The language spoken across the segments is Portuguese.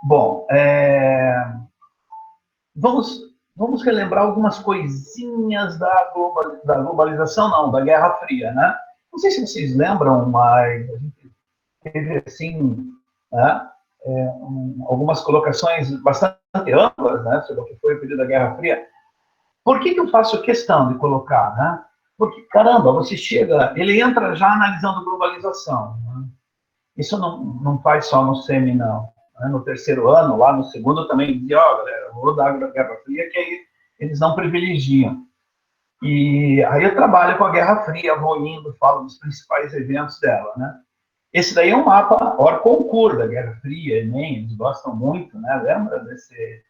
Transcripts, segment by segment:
Bom, vamos, vamos relembrar algumas coisinhas da globalização, não, da Guerra Fria, né? Não sei se vocês lembram, mas a gente teve, assim, né, algumas colocações bastante amplas, né, sobre o que foi o período da Guerra Fria. Por que eu faço questão de colocar, né? Porque, caramba, você chega, ele entra já analisando globalização, né? Isso não faz só no semi, não. No terceiro ano, lá no segundo, também dizia, ó, galera, vou dar a Guerra Fria, que aí eles não privilegiam. E aí eu trabalho com a Guerra Fria, vou indo, falo dos principais eventos dela, né? Esse daí é um mapa hors concurso da Guerra Fria, Enem, eles gostam muito, né? Lembra desse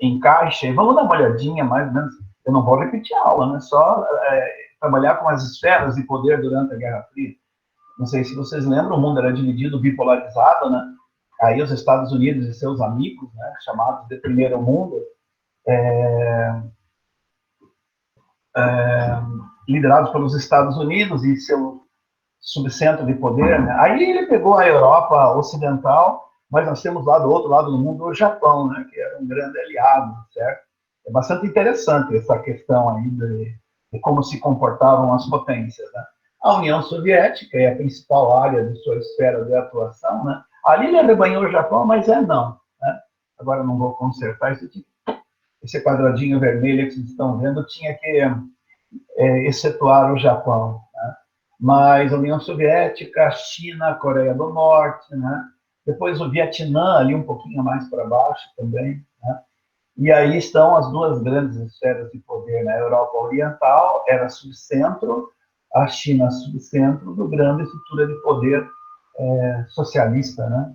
encaixe? Vamos dar uma olhadinha, mais ou menos. Eu não vou repetir a aula, né? Só trabalhar com as esferas de poder durante a Guerra Fria. Não sei se vocês lembram, o mundo era dividido, bipolarizado, né? Aí os Estados Unidos e seus amigos, né, chamados de primeiro mundo, liderados pelos Estados Unidos e seu subcentro de poder, né? Aí ele pegou a Europa ocidental, mas nós temos lá do outro lado do mundo o Japão, né, que era um grande aliado, certo? É bastante interessante essa questão aí de como se comportavam as potências, né? A União Soviética é a principal área de sua esfera de atuação, né? Ali ele arrebanhou o Japão, mas não, né? Agora não vou consertar isso aqui. Esse quadradinho vermelho que vocês estão vendo tinha que excetuar o Japão, né? Mas a União Soviética, a China, a Coreia do Norte, né? Depois o Vietnã, ali um pouquinho mais para baixo também, né? E aí estão as duas grandes esferas de poder, né? A Europa Oriental era subcentro, a China subcentro do grande estrutura de poder socialista, né?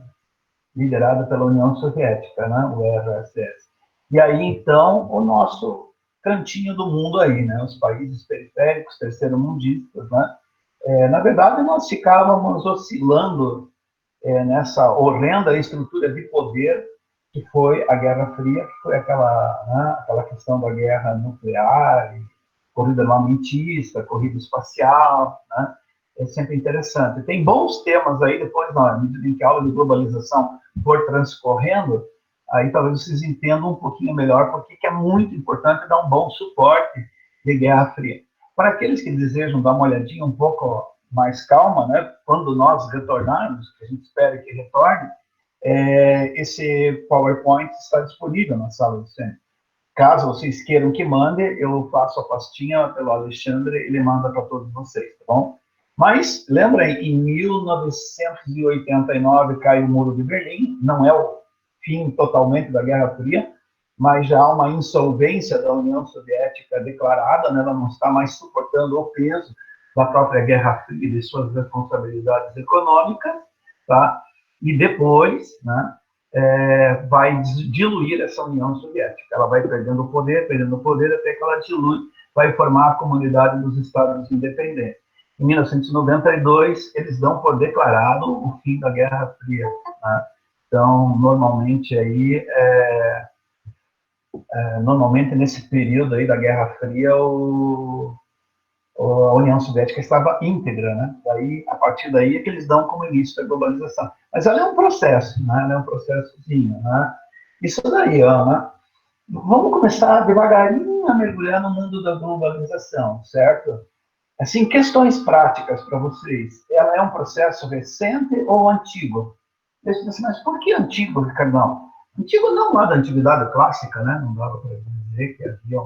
Liderada pela União Soviética, né? O RSS. E aí, então, o nosso cantinho do mundo aí, né? Os países periféricos, terceiro-mundistas, né? Na verdade, nós ficávamos oscilando nessa horrenda estrutura de poder que foi a Guerra Fria, que foi aquela questão da guerra nuclear, corrida armamentista, corrida espacial, né? É sempre interessante. Tem bons temas aí, depois, na medida em que a aula de globalização for transcorrendo, aí talvez vocês entendam um pouquinho melhor porque é muito importante dar um bom suporte de Guerra Fria. Para aqueles que desejam dar uma olhadinha um pouco mais calma, né, quando nós retornarmos, que a gente espera que retorne, esse PowerPoint está disponível na sala do centro. Caso vocês queiram que mande, eu faço a pastinha pelo Alexandre e ele manda para todos vocês, tá bom? Mas, lembrem, em 1989 cai o Muro de Berlim, não é o fim totalmente da Guerra Fria, mas já há uma insolvência da União Soviética declarada, né? Ela não está mais suportando o peso da própria Guerra Fria e de suas responsabilidades econômicas, tá? E depois, né, vai diluir essa União Soviética. Ela vai perdendo o poder, até que ela dilui, vai formar a Comunidade dos Estados Independentes. Em 1992, eles dão por declarado o fim da Guerra Fria. Né? Então, normalmente aí normalmente nesse período aí da Guerra Fria a União Soviética estava íntegra, né? Daí, a partir daí é que eles dão como início a globalização. Mas ela é um processo, né? Ela é um processozinho, né? Isso daí, Ana. Vamos começar devagarinho a mergulhar no mundo da globalização, certo? Assim, questões práticas para vocês. Ela é um processo recente ou antigo? Mas por que antigo, Ricardão? Antigo não lá da antiguidade clássica, né? Não dava para dizer que havia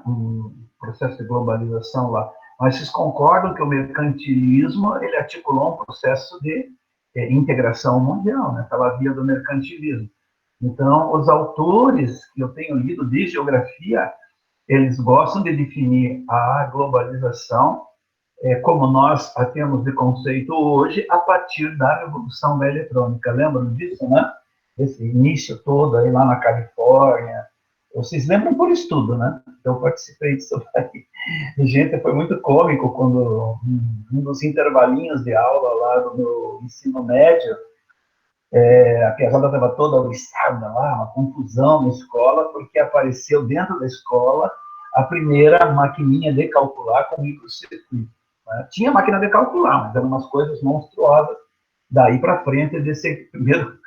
um processo de globalização lá. Mas vocês concordam que o mercantilismo ele articulou um processo de integração mundial, né? Pela via do mercantilismo. Então, os autores que eu tenho lido de geografia, eles gostam de definir a globalização como nós a temos de conceito hoje, a partir da revolução da eletrônica. Lembram disso, né? Esse início todo aí lá na Califórnia. Vocês lembram por estudo, né? Eu participei disso aí. Gente, foi muito cômico quando um dos intervalinhos de aula lá do meu ensino médio, a piazada estava toda oriçada lá, uma confusão na escola, porque apareceu dentro da escola a primeira maquininha de calcular com microcircuito. Né? Tinha máquina de calcular, mas eram umas coisas monstruosas. daí para frente desse primeiro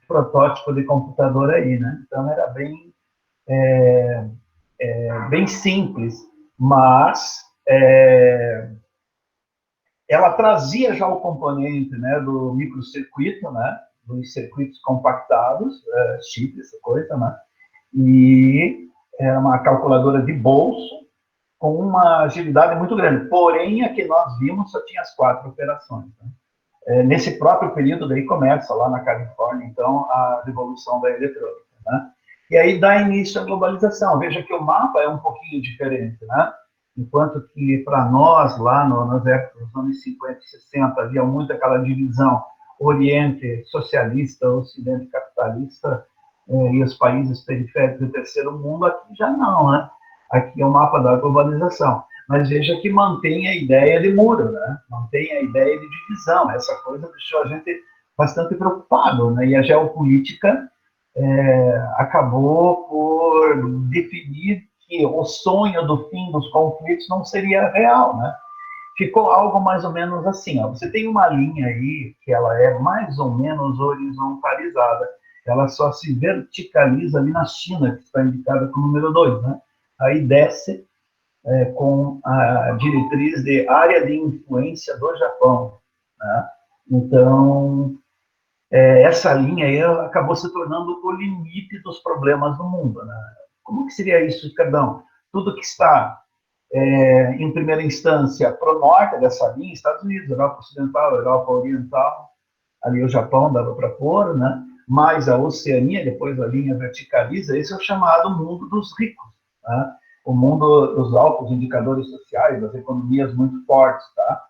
protótipo de computador aí, né? Então era bem simples, mas ela trazia já o componente, né, do microcircuito, né, dos circuitos compactados, chip, essa coisa, né, e era uma calculadora de bolso com uma agilidade muito grande. Porém, a que nós vimos só tinha as 4 operações. Né? Nesse próprio período daí começa lá na Califórnia, então, a revolução da eletrônica. Né? E aí dá início à globalização. Veja que o mapa é um pouquinho diferente, né? Enquanto que para nós, lá nas épocas dos anos 50 e 60, havia muito aquela divisão Oriente socialista, Ocidente capitalista, e os países periféricos do terceiro mundo, aqui já não, né? Aqui é o mapa da globalização. Mas veja que mantém a ideia de muro, né? Mantém a ideia de divisão. Essa coisa deixou a gente bastante preocupado, né? E a geopolítica acabou por definir que o sonho do fim dos conflitos não seria real, né? Ficou algo mais ou menos assim, ó. Você tem uma linha aí que ela é mais ou menos horizontalizada, ela só se verticaliza ali na China, que está indicada como número 2, né? Aí desce com a diretriz de área de influência do Japão, né? Então, essa linha aí acabou se tornando o limite dos problemas do mundo, né? Como que seria isso, Ricardão? Tudo que está, em primeira instância, para o norte dessa linha, Estados Unidos, Europa Ocidental, Europa Oriental, ali o Japão dava para pôr, né? Mais a Oceania, depois a linha verticaliza, esse é o chamado mundo dos ricos, né? O mundo dos altos indicadores sociais, das economias muito fortes, tá?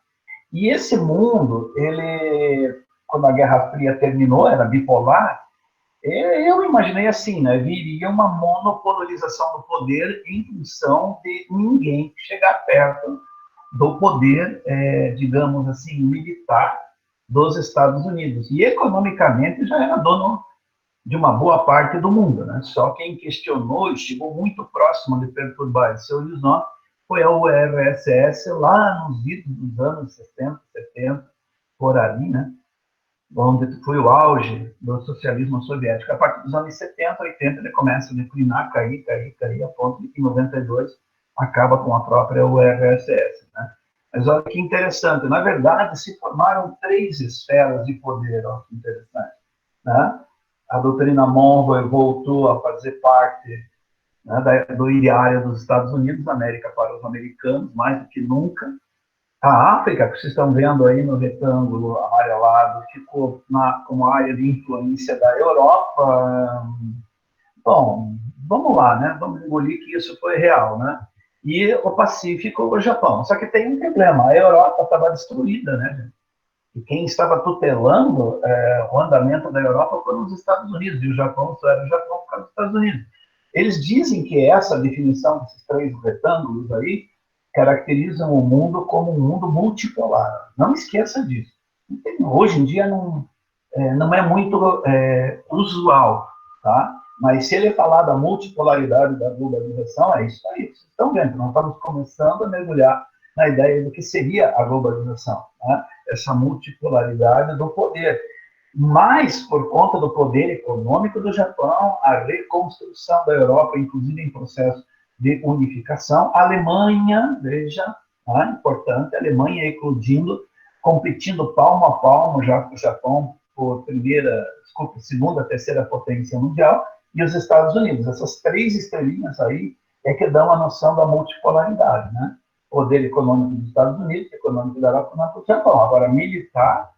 E esse mundo, ele, quando a Guerra Fria terminou, era bipolar, eu imaginei assim, né? Viria uma monopolização do poder em função de ninguém chegar perto do poder, digamos assim, militar dos Estados Unidos. E economicamente já era dono de uma boa parte do mundo, né? Só quem questionou e chegou muito próximo de perturbar esse horizonte foi a URSS lá nos idos dos anos 60, 70, por ali, né? Onde foi o auge do socialismo soviético. A partir dos anos 70, 80, ele começa a declinar, cair, a ponto de que em 92 acaba com a própria URSS, né? Mas olha que interessante, na verdade se formaram 3 esferas de poder, olha que interessante, né? A doutrina Monroe voltou a fazer parte, né, do ideário dos Estados Unidos, da América para os americanos, mais do que nunca. A África, que vocês estão vendo aí no retângulo amarelado, ficou como área de influência da Europa. Bom, vamos lá, né? Vamos engolir que isso foi real, né? E o Pacífico, o Japão. Só que tem um problema, a Europa estava destruída, né? E quem estava tutelando o andamento da Europa foram os Estados Unidos, e o Japão só era o Japão por causa dos Estados Unidos. Eles dizem que essa definição desses 3 retângulos aí caracterizam o mundo como um mundo multipolar. Não esqueça disso. Hoje em dia não é muito usual, tá? Mas se ele falar da multipolaridade da globalização, é isso aí. Vocês estão vendo, nós estamos começando a mergulhar na ideia do que seria a globalização, né? Essa multipolaridade do poder. Mas, por conta do poder econômico do Japão, a reconstrução da Europa, inclusive em processo de unificação, a Alemanha, veja, tá? Importante, a Alemanha eclodindo, competindo palmo a palmo já com o Japão por segunda, terceira potência mundial, e os Estados Unidos. Essas 3 estrelinhas aí é que dão a noção da multipolaridade, né? Poder econômico dos Estados Unidos, econômico da Europa, não do Japão. Agora, militar,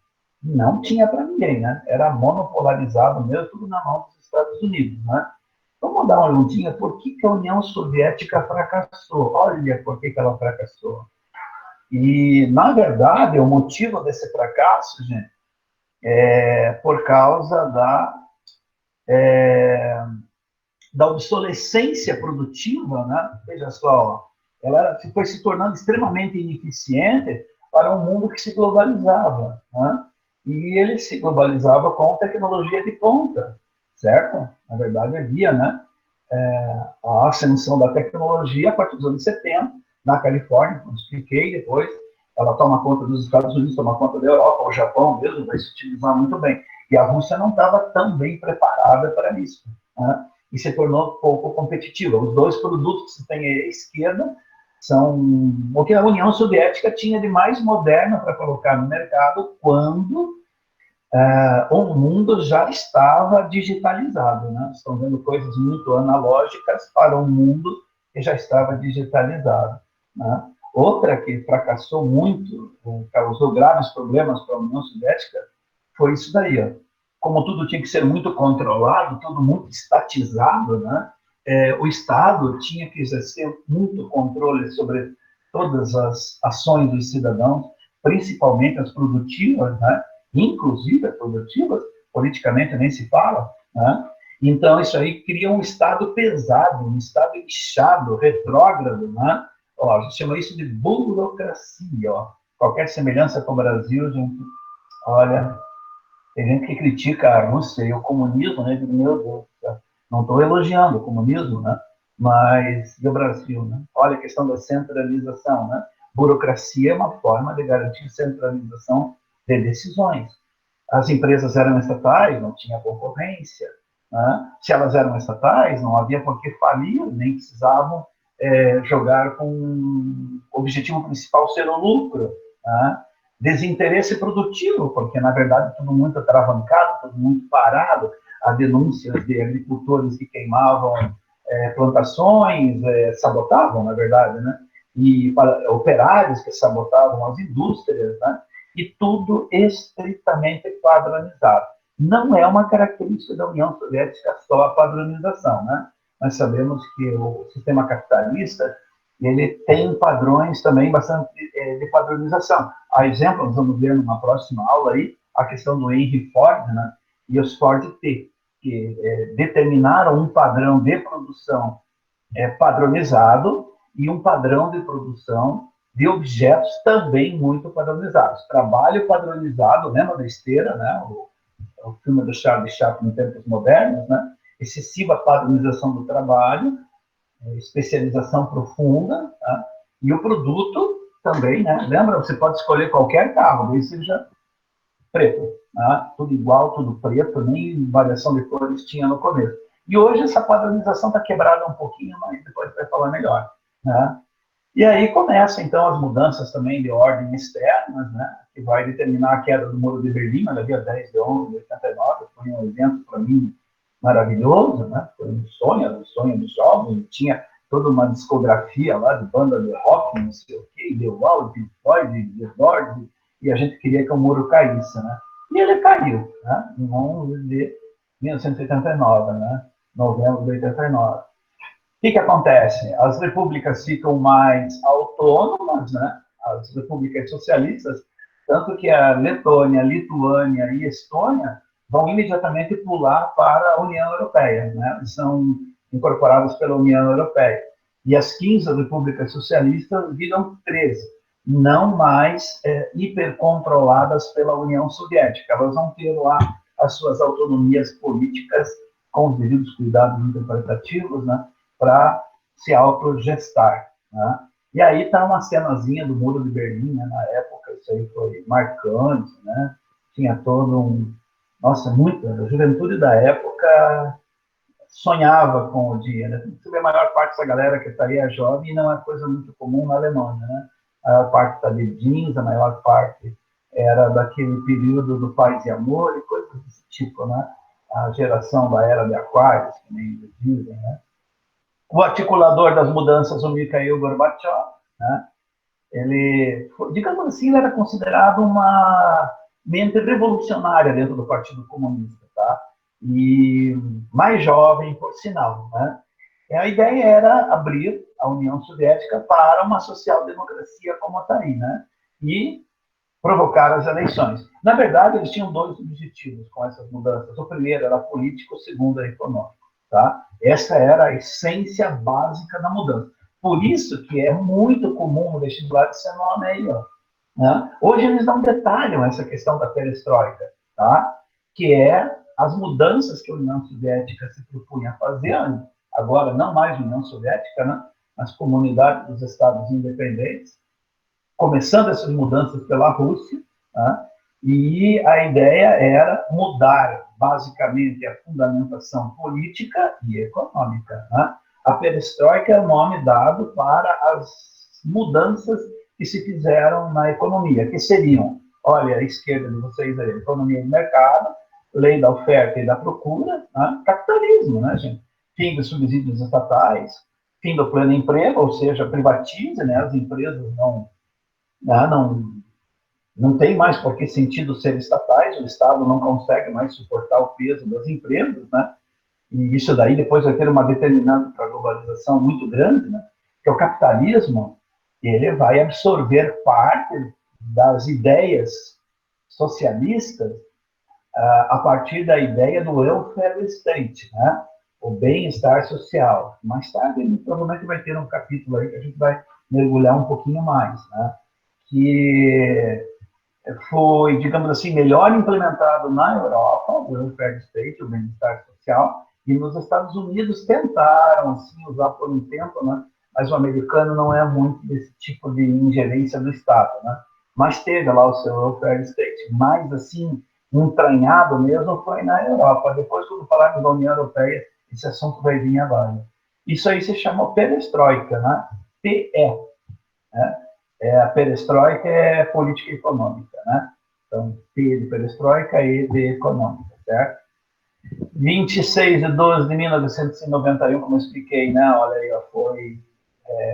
não tinha para ninguém, né? Era monopolarizado mesmo, tudo na mão dos Estados Unidos, né? Vamos dar uma olhadinha por que a União Soviética fracassou. Olha por que ela fracassou. E, na verdade, o motivo desse fracasso, gente, é por causa da obsolescência produtiva, né? Veja só, ela foi se tornando extremamente ineficiente para um mundo que se globalizava, né? E ele se globalizava com tecnologia de ponta, certo? Na verdade, havia, né, a ascensão da tecnologia a partir dos anos 70, na Califórnia, como expliquei depois, ela toma conta dos Estados Unidos, toma conta da Europa, o Japão mesmo vai se utilizar muito bem. E a Rússia não estava tão bem preparada para isso, né? E se tornou pouco competitiva. Os dois produtos que se tem à esquerda são o que a União Soviética tinha de mais moderno para colocar no mercado quando o mundo já estava digitalizado, né? Estão vendo coisas muito analógicas para um mundo que já estava digitalizado, né? Outra que fracassou muito, causou graves problemas para a União Soviética, foi isso daí. Ó. Como tudo tinha que ser muito controlado, tudo muito estatizado, né? O Estado tinha que exercer muito controle sobre todas as ações dos cidadãos, principalmente as produtivas, né? Inclusive as produtivas, politicamente nem se fala, né? Então, isso aí cria um Estado pesado, um Estado inchado, retrógrado, né? Ó, a gente chama isso de burocracia. Ó. Qualquer semelhança com o Brasil, gente, olha, tem gente que critica a Rússia e o comunismo, né? Digo, meu Deus, não estou elogiando o comunismo, né? Mas e o Brasil, né? Olha a questão da centralização, né? Burocracia é uma forma de garantir centralização de decisões. As empresas eram estatais, não tinha concorrência, né? Se elas eram estatais, não havia por que falir, nem precisavam jogar com o objetivo principal ser o lucro, né? Desinteresse produtivo, porque na verdade tudo muito atravancado, tudo muito parado, há denúncias de agricultores que queimavam plantações, sabotavam, na verdade, né? E operários que sabotavam as indústrias, né? E tudo estritamente padronizado. Não é uma característica da União Soviética só a padronização, né? Nós sabemos que o sistema capitalista ele tem padrões também bastante de padronização. A exemplo, nós vamos ver numa próxima aula aí, a questão do Henry Ford, né, e os Ford T, que determinaram um padrão de produção padronizado e um padrão de produção de objetos também muito padronizados. Trabalho padronizado, lembra da esteira, né, o filme do Charlie Chaplin em tempos modernos, né, excessiva padronização do trabalho, especialização profunda, tá? E o produto também, né? Lembra, você pode escolher qualquer carro, desde que seja preto, tá? Tudo igual, tudo preto, nem variação de cores tinha no começo. E hoje essa padronização está quebrada um pouquinho, mas depois vai falar melhor, né? E aí começam, então, as mudanças também de ordem externas, né? Que vai determinar a queda do Muro de Berlim, no dia 10 de 11 de 89, foi um evento, para mim, maravilhoso, né? Foi um sonho dos jovens, tinha toda uma discografia lá de banda de rock, não sei o quê, The Wall, The Floyd, The Doors, e a gente queria que o muro caísse, né? E ele caiu, né? Em 11 de 1989, né? Novembro de 89. O que acontece? As repúblicas ficam mais autônomas, né? As repúblicas socialistas, tanto que a Letônia, Lituânia e Estônia vão imediatamente pular para a União Europeia, né? São incorporadas pela União Europeia. E as 15 repúblicas socialistas viram 13, não mais hipercontroladas pela União Soviética. Elas vão ter lá as suas autonomias políticas com os devidos cuidados interpretativos, né? Para se autogestar, né? E aí está uma cenazinha do Muro de Berlim, né? Na época, isso aí foi marcante, né? Tinha todo um... Nossa, muita... A juventude da época sonhava com o dia, né? Você vê a maior parte dessa galera que está aí é jovem e não é coisa muito comum na Alemanha, né? A maior parte está de jeans, a maior parte era daquele período do Paz e Amor e coisas desse tipo, né? A geração da Era de Aquários, que nem eles dizem, né? O articulador das mudanças, o Mikhail Gorbachev, né? Ele, digamos assim, ele era considerado uma mente revolucionária dentro do Partido Comunista, tá? E mais jovem, por sinal, né? E a ideia era abrir a União Soviética para uma social-democracia como está aí, né? E provocar as eleições. Na verdade, eles tinham dois objetivos com essas mudanças. O primeiro era político, o segundo era econômico. Tá? Essa era a essência básica da mudança. Por isso que é muito comum no vestibular esse nome aí. Ó, né? Hoje eles não detalham essa questão da perestroika, tá? Que é as mudanças que a União Soviética se propunha a fazer, agora não mais a União Soviética, né? Mas comunidade dos Estados independentes, começando essas mudanças pela Rússia, né? E a ideia era mudar, basicamente, a fundamentação política e econômica. Né? A perestroika é o nome dado para as mudanças que se fizeram na economia, que seriam, olha, a esquerda de vocês aí, economia de mercado, lei da oferta e da procura, né? Capitalismo, né, gente? Fim dos subsídios estatais, fim do pleno emprego, ou seja, privatize, né? As empresas não tem mais por que sentido ser estatais, o Estado não consegue mais suportar o peso das empresas, né? E isso daí depois vai ter uma determinante para a globalização muito grande, né? Que é o capitalismo, ele vai absorver parte das ideias socialistas a partir da ideia do welfare state, né? O bem-estar social. Mais tarde, ele provavelmente vai ter um capítulo aí que a gente vai mergulhar um pouquinho mais, né? Que foi, digamos assim, melhor implementado na Europa, o welfare state, o bem-estar social, e nos Estados Unidos tentaram, assim, usar por um tempo, né? Mas o americano não é muito desse tipo de ingerência do Estado, né? Mas teve lá o seu welfare state. Mais, assim, entranhado mesmo foi na Europa. Depois, quando falarmos da União Europeia, esse assunto vai vir agora. Isso aí se chama perestroika, né? PE, né? A perestroika é política econômica, né? Então, P de perestroika e de econômica, certo? 26 de 12 de 1991, como eu expliquei, né? Olha aí, foi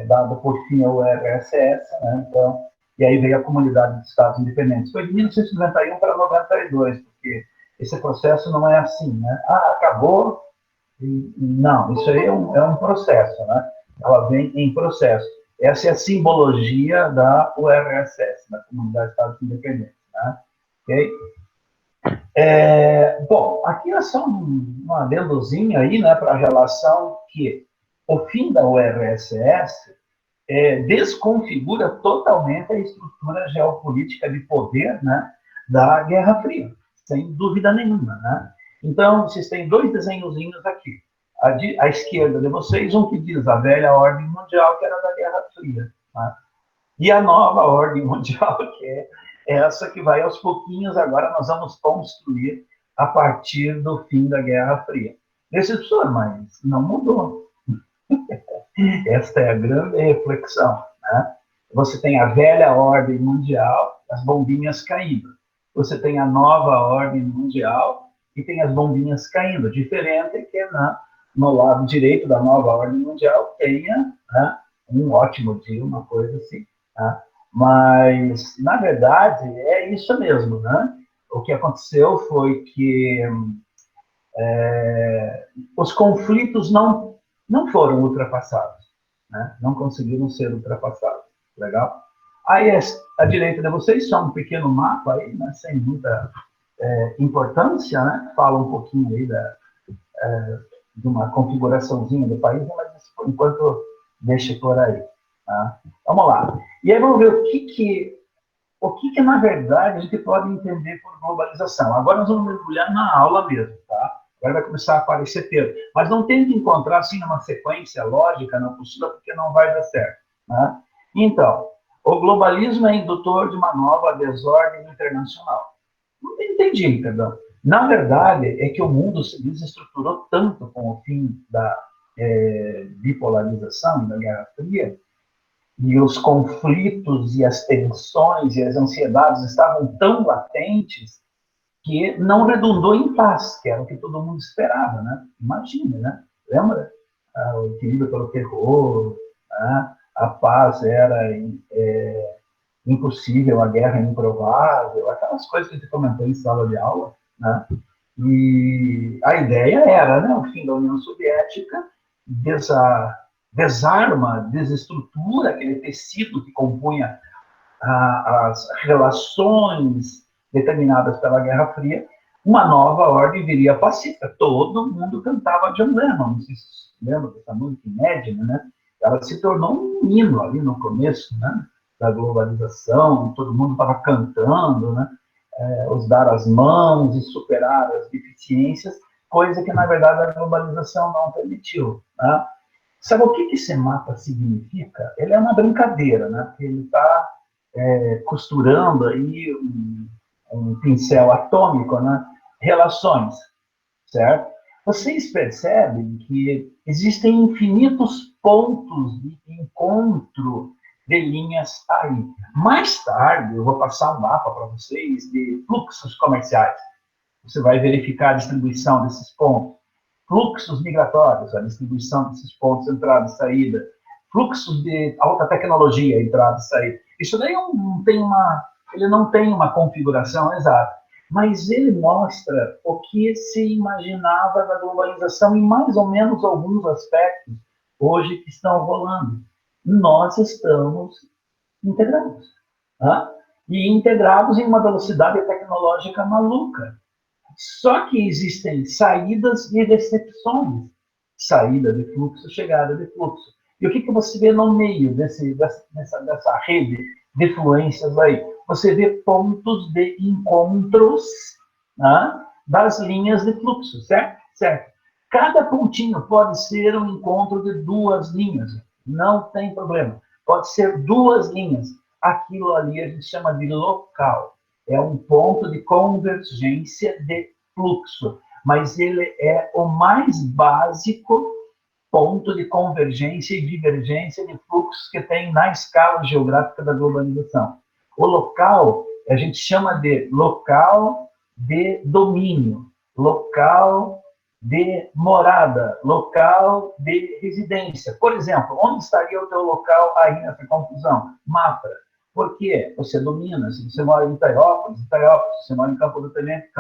dado por fim ao RSS, né? Então, e aí veio a Comunidade de Estados Independentes. Foi de 1991 para 92, porque esse processo não é assim, né? Ah, acabou. Não, isso aí é um processo, né? Ela vem em processo. Essa é a simbologia da URSS, da Comunidade de Estados Independentes, né? Ok? Bom, aqui é só um adendozinho aí, né, para a relação que o fim da URSS desconfigura totalmente a estrutura geopolítica de poder, né, da Guerra Fria, sem dúvida nenhuma, né? Então, vocês têm dois desenhozinhos aqui. À esquerda de vocês, um que diz a velha ordem mundial, que era da Guerra Fria, né? E a nova ordem mundial, que é essa que vai aos pouquinhos, agora nós vamos construir a partir do fim da Guerra Fria. Professor, mas não mudou. Esta é a grande reflexão, né? Você tem a velha ordem mundial, as bombinhas caindo. Você tem a nova ordem mundial e tem as bombinhas caindo. Diferente é que no lado direito da nova ordem mundial tenha, né, um ótimo dia, uma coisa assim. Né? Mas, na verdade, é isso mesmo, né? O que aconteceu foi que os conflitos não foram ultrapassados, né? Não conseguiram ser ultrapassados. Legal? Aí, à direita de vocês, só um pequeno mapa aí, né? Sem muita importância, né? Fala um pouquinho aí de uma configuraçãozinha do país, mas por enquanto deixa por aí. Tá? Vamos lá. E aí vamos ver o que na verdade a gente pode entender por globalização. Agora nós vamos mergulhar na aula mesmo, tá? Agora vai começar a aparecer termo. Mas não tente encontrar assim numa sequência lógica na postura, porque não vai dar certo. Né? Então, o globalismo é indutor de uma nova desordem internacional. Não entendi, perdão. Na verdade, é que o mundo se desestruturou tanto com o fim da bipolarização, da Guerra Fria, e os conflitos e as tensões e as ansiedades estavam tão latentes que não redundou em paz, que era o que todo mundo esperava, né? Imagina, né? Lembra? O equilíbrio pelo terror, a paz era impossível, a guerra é improvável, aquelas coisas que a gente comentou em sala de aula, né? E a ideia era, né, o fim da União Soviética, desarma, desestrutura aquele tecido que compunha as relações determinadas pela Guerra Fria, uma nova ordem viria pacífica. Todo mundo cantava John Lennon, não sei se vocês lembram dessa música Imagine, né? Ela se tornou um hino ali no começo, né, da globalização, todo mundo estava cantando, né? Os dar as mãos e superar as deficiências, coisa que, na verdade, a globalização não permitiu. Né? Sabe o que esse mapa significa? Ele é uma brincadeira, né? Ele está costurando aí um pincel atômico, né? Relações, certo? Vocês percebem que existem infinitos pontos de encontro de linhas aí. Mais tarde, eu vou passar um mapa para vocês de fluxos comerciais. Você vai verificar a distribuição desses pontos. Fluxos migratórios, a distribuição desses pontos, entrada e saída. Fluxos de alta tecnologia, entrada e saída. Isso daí ele não tem uma configuração exata, mas ele mostra o que se imaginava da globalização em mais ou menos alguns aspectos hoje que estão rolando. Nós estamos integrados. Tá? E integrados em uma velocidade tecnológica maluca. Só que existem saídas e recepções. Saída de fluxo, chegada de fluxo. E o que você vê no meio dessa rede de fluências aí? Você vê pontos de encontros, né, das linhas de fluxo, certo? Certo. Cada pontinho pode ser um encontro de duas linhas. Não tem problema. Pode ser duas linhas. Aquilo ali a gente chama de local. É um ponto de convergência de fluxo, mas ele é o mais básico ponto de convergência e divergência de fluxos que tem na escala geográfica da globalização. O local, a gente chama de local de domínio, local de morada, local de residência. Por exemplo, onde estaria o teu local aí nessa confusão? Mafra. Por quê? Você domina, se você mora em Itaiópolis, se você mora em Campo do Tenente.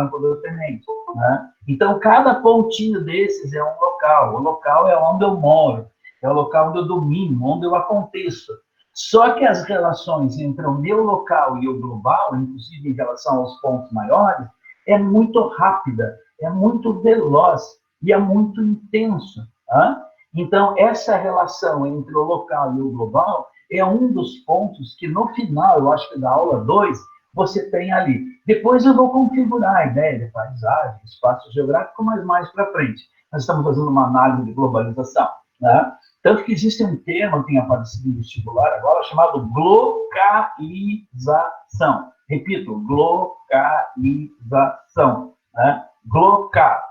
Né? Então, cada pontinho desses é um local. O local é onde eu moro, é o local onde eu domino, onde eu aconteço. Só que as relações entre o meu local e o global, inclusive em relação aos pontos maiores, é muito rápida, é muito veloz e é muito intenso. Tá? Então, essa relação entre o local e o global é um dos pontos que, no final, eu acho que da aula 2, você tem ali. Depois eu vou configurar a ideia de paisagem, espaço geográfico, mas mais para frente. Nós estamos fazendo uma análise de globalização. Né? Tanto que existe um termo que tem aparecido no vestibular agora, chamado glocalização. Repito, glocalização. Né? Glocar,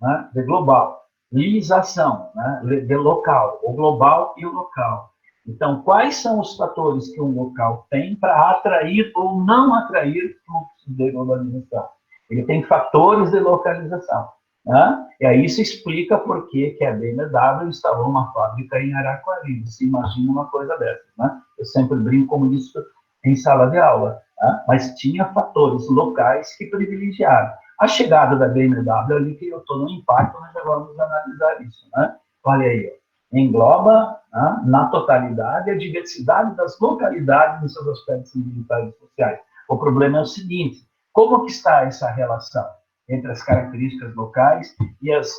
né? De global. Lização, né? De local. O global e o local. Então, quais são os fatores que um local tem para atrair ou não atrair fluxos de globalização? Ele tem fatores de localização. Né? E aí isso explica por que a BMW instalou uma fábrica em Araquari. Você imagina uma coisa dessa. Né? Eu sempre brinco com isso em sala de aula. Né? Mas tinha fatores locais que privilegiaram. A chegada da BMW ali criou todo um impacto, nós já vamos analisar isso. Né? Olha aí, engloba, né, na totalidade a diversidade das localidades nos seus aspectos militares e sociais. O problema é o seguinte: como que está essa relação entre as características locais e as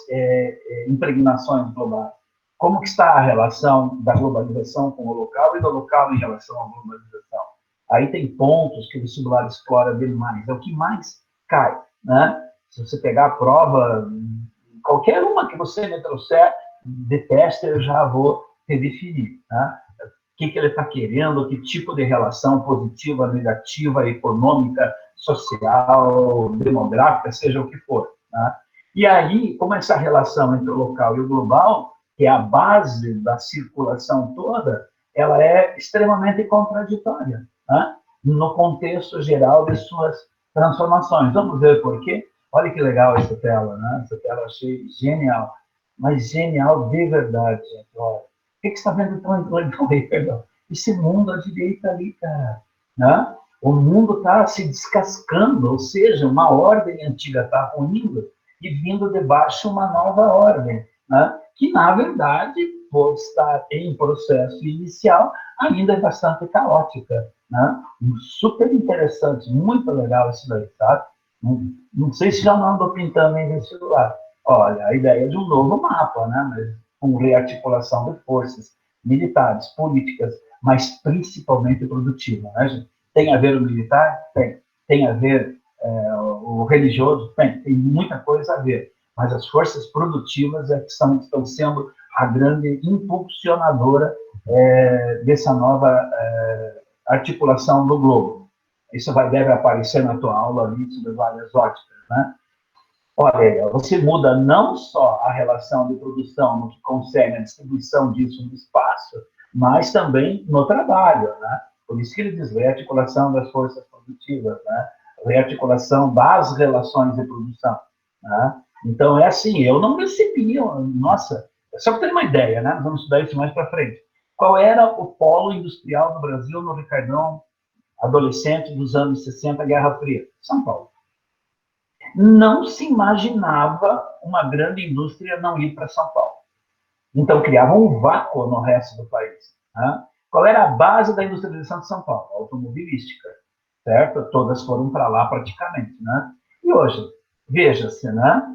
impregnações globais? Como que está a relação da globalização com o local e do local em relação à globalização? Aí tem pontos que o vestibular explora demais, é o que mais cai. Né? Se você pegar a prova, qualquer uma que você me trouxer, de teste, eu já vou redefinir. Né? O que ele está querendo, que tipo de relação positiva, negativa, econômica, social, demográfica, seja o que for. Né? E aí, como essa relação entre o local e o global, que é a base da circulação toda, ela é extremamente contraditória, né? No contexto geral de suas transformações. Vamos ver por quê? Olha que legal essa tela, né? Essa tela eu achei genial. Mas genial de verdade, gente. Olha, o que você está vendo tão legal aí, perdão? Esse mundo à direita ali, cara. Né? O mundo está se descascando, ou seja, uma ordem antiga está ruindo e vindo de baixo uma nova ordem, né? Que, na verdade, por estar em processo inicial, ainda é bastante caótica. Né? Super interessante, muito legal isso daí, sabe? Não sei se já não andou pintando em vestibular. Olha, a ideia de um novo mapa, né? Mas com rearticulação de forças militares, políticas, mas principalmente produtiva, né, gente? Tem a ver o militar? Tem. Tem a ver o religioso? Tem muita coisa a ver. Mas as forças produtivas é que estão sendo a grande impulsionadora dessa nova articulação do globo. Isso deve aparecer na tua aula ali sobre várias óticas, né? Olha, você muda não só a relação de produção no que concerne a distribuição disso no espaço, mas também no trabalho, né? Por isso que ele diz rearticulação das forças produtivas, né? Rearticulação das relações de produção, né? Então, é assim, eu não recebi, nossa, só para ter uma ideia, né? Vamos estudar isso mais para frente. Qual era o polo industrial do Brasil no Ricardão adolescente dos anos 60, Guerra Fria? São Paulo. Não se imaginava uma grande indústria não ir para São Paulo. Então, criava um vácuo no resto do país. Né? Qual era a base da industrialização de São Paulo? A automobilística, certo? Todas foram para lá praticamente. Né? E hoje, veja-se, né?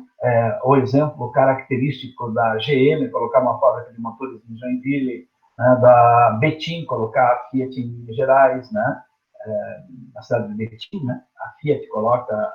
O exemplo característico da GM, colocar uma fábrica de motores em Joinville, né? Da Betim, colocar a Fiat em Minas Gerais, né? Na cidade de Betim, né? A Fiat coloca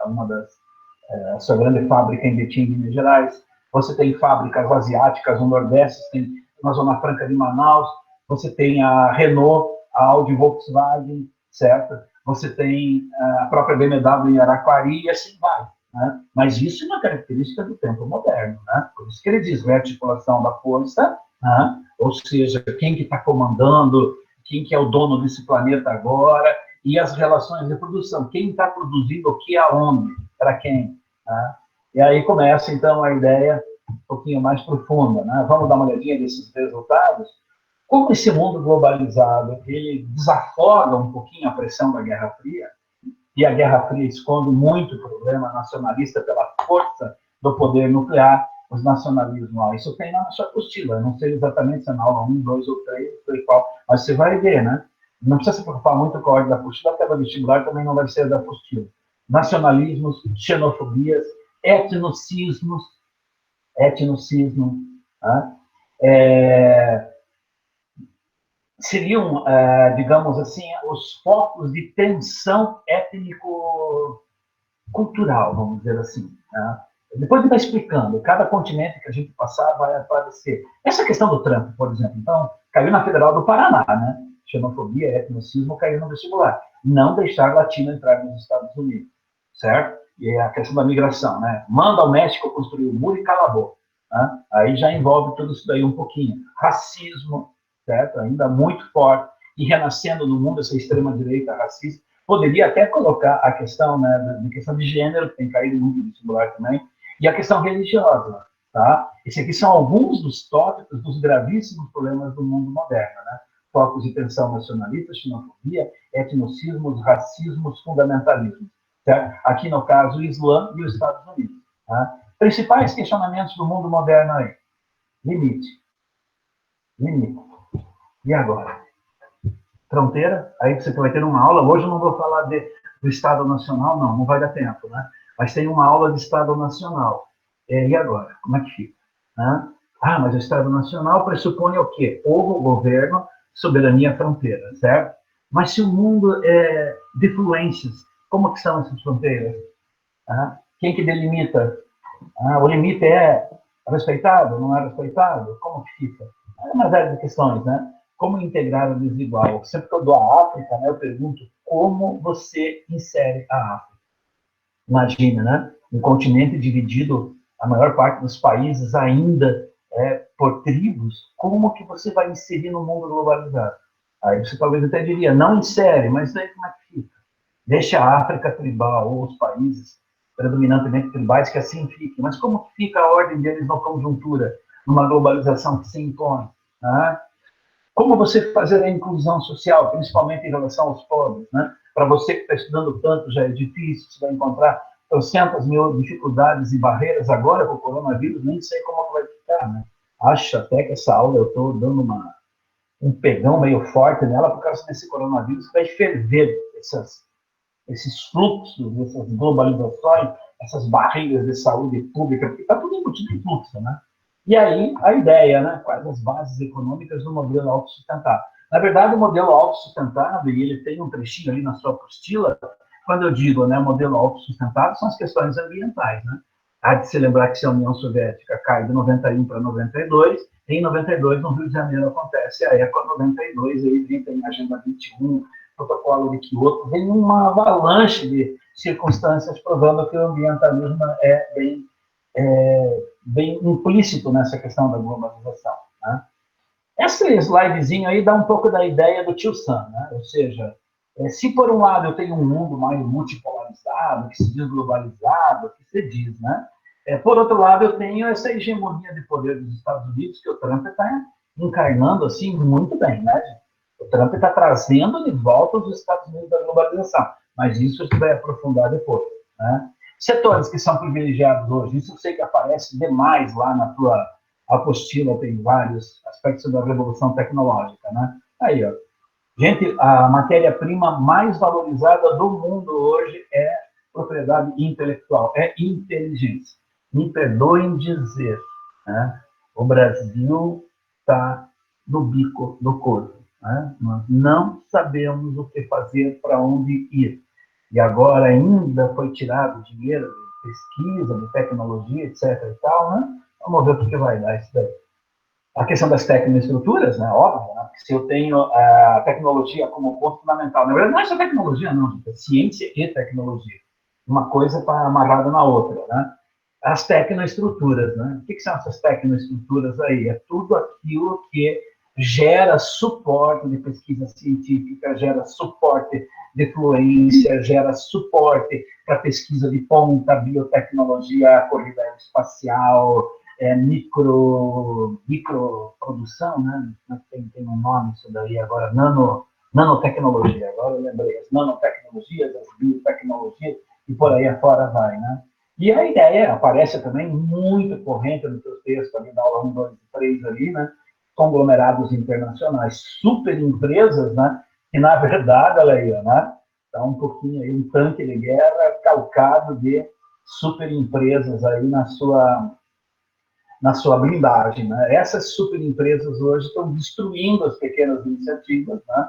a sua grande fábrica em Betim, Minas Gerais. Você tem fábricas asiáticas no Nordeste, tem na Zona Franca de Manaus, você tem a Renault, a Audi, Volkswagen, certo? Você tem a própria BMW em Araquari e assim vai. Né? Mas isso é uma característica do tempo moderno. Né? Por isso que ele diz rearticulação da força, né? Ou seja, quem que está comandando, quem que é o dono desse planeta agora, e as relações de produção, quem está produzindo o que, aonde, para quem. Né? E aí começa, então, a ideia um pouquinho mais profunda. Né? Vamos dar uma olhadinha desses resultados. Como esse mundo globalizado, ele desafoga um pouquinho a pressão da Guerra Fria, e a Guerra Fria esconde muito o problema nacionalista pela força do poder nuclear, os nacionalismos. Isso tem na sua apostila. Eu não sei exatamente se é na aula 1, 2 ou 3, qual, mas você vai ver, né? Não precisa se preocupar muito com a ordem da apostila, porque a vestibular também não vai ser da apostila. Nacionalismos, xenofobias, etnocismo, tá? Seriam, digamos assim, os focos de tensão étnico-cultural, vamos dizer assim. Tá? Depois ele vai explicando, cada continente que a gente passar vai aparecer. Essa questão do Trump, por exemplo, então, caiu na Federal do Paraná, né? Xenofobia, etnocismo, caiu no vestibular. Não deixar latino entrar nos Estados Unidos, certo? E a questão da migração, né? Manda o México construir o muro e cala a boca. Né? Aí já envolve tudo isso daí um pouquinho. Racismo, certo? Ainda muito forte. E renascendo no mundo essa extrema-direita racista. Poderia até colocar a questão, né, de questão de gênero, que tem caído muito no vestibular também, e a questão religiosa. Tá? Esses aqui são alguns dos tópicos dos gravíssimos problemas do mundo moderno. Né? Focos de tensão nacionalista, xenofobia, etnocismos, racismos, fundamentalismos. Certo? Aqui, no caso, o Islã e os Estados Unidos. Tá? Principais questionamentos do mundo moderno aí. Limite. E agora? Fronteira? Aí você vai ter uma aula. Hoje eu não vou falar do Estado Nacional, não vai dar tempo, né? Mas tem uma aula de Estado Nacional. E agora? Como é que fica? Mas o Estado Nacional pressupõe o quê? Povo, governo, soberania, fronteira, certo? Mas se o mundo é de fluências, como que são essas fronteiras? Quem que delimita? O limite é respeitado? Não é respeitado? Como que fica? É uma série de questões, né? Como integrar o desigual? Sempre que eu dou a África, né, eu pergunto como você insere a África. Imagina, né? Um continente dividido, a maior parte dos países ainda por tribos, como que você vai inserir no mundo globalizado? Aí você talvez até diria, não insere, mas daí como é que fica? Deixa a África tribal, ou os países predominantemente tribais, que assim fiquem. Mas como que fica a ordem deles na conjuntura, numa globalização que se impõe? Né? Como você fazer a inclusão social, principalmente em relação aos pobres? Né? Para você que está estudando tanto, já é difícil, você vai encontrar 300.000 dificuldades e barreiras agora com o coronavírus, nem sei como vai ficar. Né? Acho até que essa aula eu estou dando um pegão meio forte nela por causa desse coronavírus que vai ferver esses fluxos, essas globalizações, essas barreiras de saúde pública, porque está tudo embutido em fluxo, né? E aí, a ideia, né? Quais as bases econômicas do modelo autossustentável? Na verdade, o modelo autossustentável, e ele tem um trechinho ali na sua apostila, quando eu digo, né, modelo autossustentável, são as questões ambientais, né? Há de se lembrar que se a União Soviética cai de 91 para 92, em 92, no Rio de Janeiro, acontece a ECO 92, aí tem a Agenda 21, protocolo de Kyoto, vem uma avalanche de circunstâncias provando que o ambientalismo bem implícito nessa questão da globalização. Né? Essa slidezinha aí dá um pouco da ideia do tio Sam, né? Ou seja, se por um lado eu tenho um mundo mais multipolarizado, que se diz globalizado, que se diz, né? Por outro lado, eu tenho essa hegemonia de poder dos Estados Unidos que o Trump está encarnando assim muito bem, né? O Trump está trazendo de volta os Estados Unidos da globalização, mas isso a gente vai aprofundar depois, né? Setores que são privilegiados hoje, isso eu sei que aparece demais lá na tua apostila, tem vários aspectos da revolução tecnológica, né? Aí, ó. Gente, a matéria-prima mais valorizada do mundo hoje é propriedade intelectual, é inteligência. Me perdoem dizer, né? O Brasil está no bico do corpo. Né? Nós não sabemos o que fazer, para onde ir. E agora ainda foi tirado dinheiro de pesquisa, de tecnologia, etc. e tal, né? Vamos ver o que vai dar isso daí. A questão das tecnoestruturas, né? Óbvio, né? Porque se eu tenho a tecnologia como ponto fundamental, na verdade não é só tecnologia, não, é ciência e tecnologia. Uma coisa está amarrada na outra, né? As tecnoestruturas, né? O que são essas tecnoestruturas aí? É tudo aquilo que gera suporte de pesquisa científica, gera suporte de fluência, gera suporte para pesquisa de ponta, biotecnologia, corrida espacial, microprodução, né? Tem um nome isso daí agora, nanotecnologia, agora eu lembrei, as nanotecnologias, as biotecnologias, e por aí afora vai, né? E a ideia aparece também muito corrente no teu texto, ali da aula 1, 2 e 3 ali, né? Conglomerados internacionais, super empresas, né? Que na verdade, olha aí, né? Está um pouquinho aí, um tanque de guerra calcado de super empresas aí na sua blindagem. Né? Essas superempresas hoje estão destruindo as pequenas iniciativas. Né?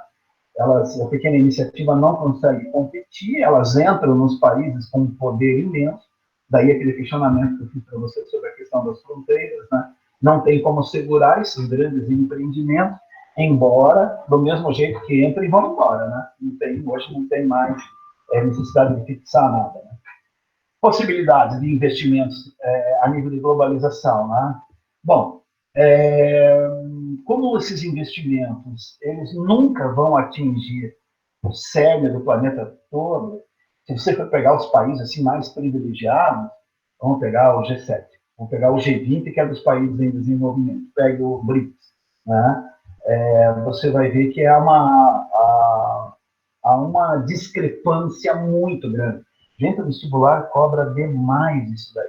A pequena iniciativa não consegue competir, elas entram nos países com um poder imenso, daí aquele questionamento que eu fiz para você sobre a questão das fronteiras. Né? Não tem como segurar esses grandes empreendimentos, embora, do mesmo jeito que entram e vão embora. Né? Hoje não tem mais necessidade de fixar nada. Né? Possibilidades de investimentos a nível de globalização. Né? Bom, como esses investimentos eles nunca vão atingir o cerne do planeta todo, se você for pegar os países assim, mais privilegiados, vamos pegar o G7, vamos pegar o G20, que é dos países em desenvolvimento, pega o BRICS, né? Você vai ver que há uma discrepância muito grande. Gente, o vestibular cobra demais isso daí.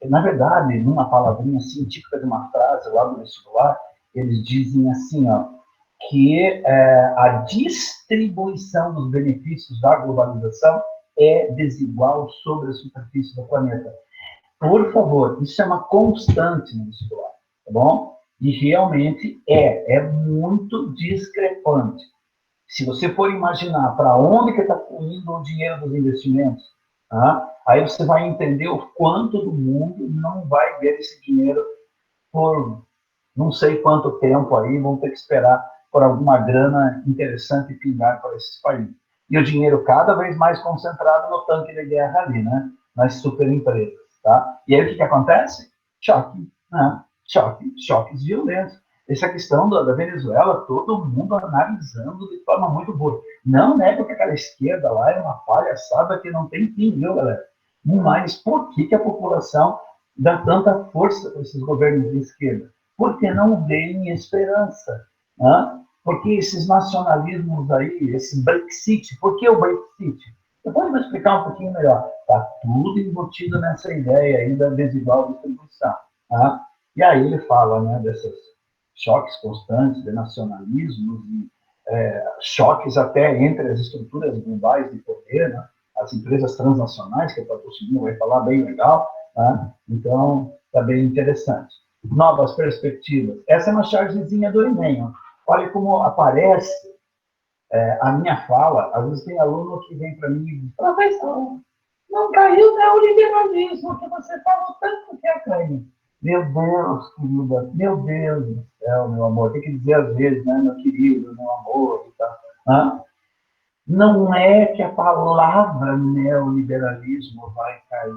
Na verdade, numa palavrinha assim, típica de uma frase lá do vestibular, eles dizem assim, ó, que a distribuição dos benefícios da globalização é desigual sobre a superfície do planeta. Por favor, isso é uma constante no vestibular, tá bom? E realmente é muito discrepante. Se você for imaginar para onde que está indo o dinheiro dos investimentos, tá? Aí você vai entender o quanto do mundo não vai ver esse dinheiro por não sei quanto tempo aí, vão ter que esperar por alguma grana interessante pingar para esses países. E o dinheiro cada vez mais concentrado no tanque de guerra ali, né? Nas superempresas, tá? E aí o que acontece? Choque, né? Choques violentos. Essa questão da Venezuela, todo mundo analisando de forma muito boa. Não é porque aquela esquerda lá é uma palhaçada que não tem fim, viu, galera? Mas por que a população dá tanta força para esses governos de esquerda? Porque não veem esperança. Né? Porque esses nacionalismos aí, esse Brexit, por que o Brexit? Depois eu vou explicar um pouquinho melhor. Está tudo embutido nessa ideia aí da desigual distribuição. Tá? E aí ele fala, né, desses choques constantes de nacionalismos e choques até entre as estruturas globais de poder, né? As empresas transnacionais, que a Patrocínio vai falar bem legal. Tá? Então, está bem interessante. Novas perspectivas. Essa é uma chargezinha do Enem. Olha como aparece a minha fala. Às vezes tem aluno que vem para mim e diz, professor, não caiu o neoliberalismo, que você falou tanto que é cair. Meu Deus, querida, meu Deus do céu, meu amor. Tem que dizer às vezes, né, meu querido, meu amor e tal. Não é que a palavra neoliberalismo vai cair.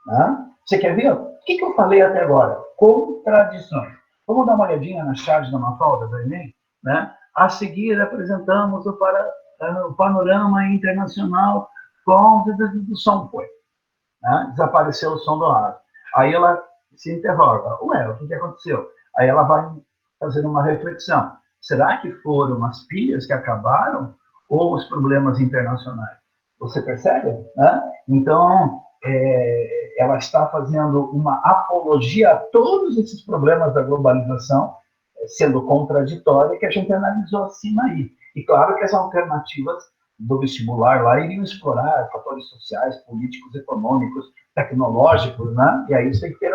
Né? Você quer ver? O que eu falei até agora? Contradições. Vamos dar uma olhadinha na charge da Mafalda, do Enem? Né? A seguir, apresentamos o panorama internacional com o som foi. Né? Desapareceu o som do rádio. Aí ela se interroga. Ué, o que aconteceu? Aí ela vai fazer uma reflexão. Será que foram as pilhas que acabaram ou os problemas internacionais? Você percebe? Né? Então, ela está fazendo uma apologia a todos esses problemas da globalização, sendo contraditória, que a gente analisou acima aí. E claro que as alternativas do vestibular lá iriam explorar fatores sociais, políticos, econômicos, tecnológicos, né? E aí você tem que ter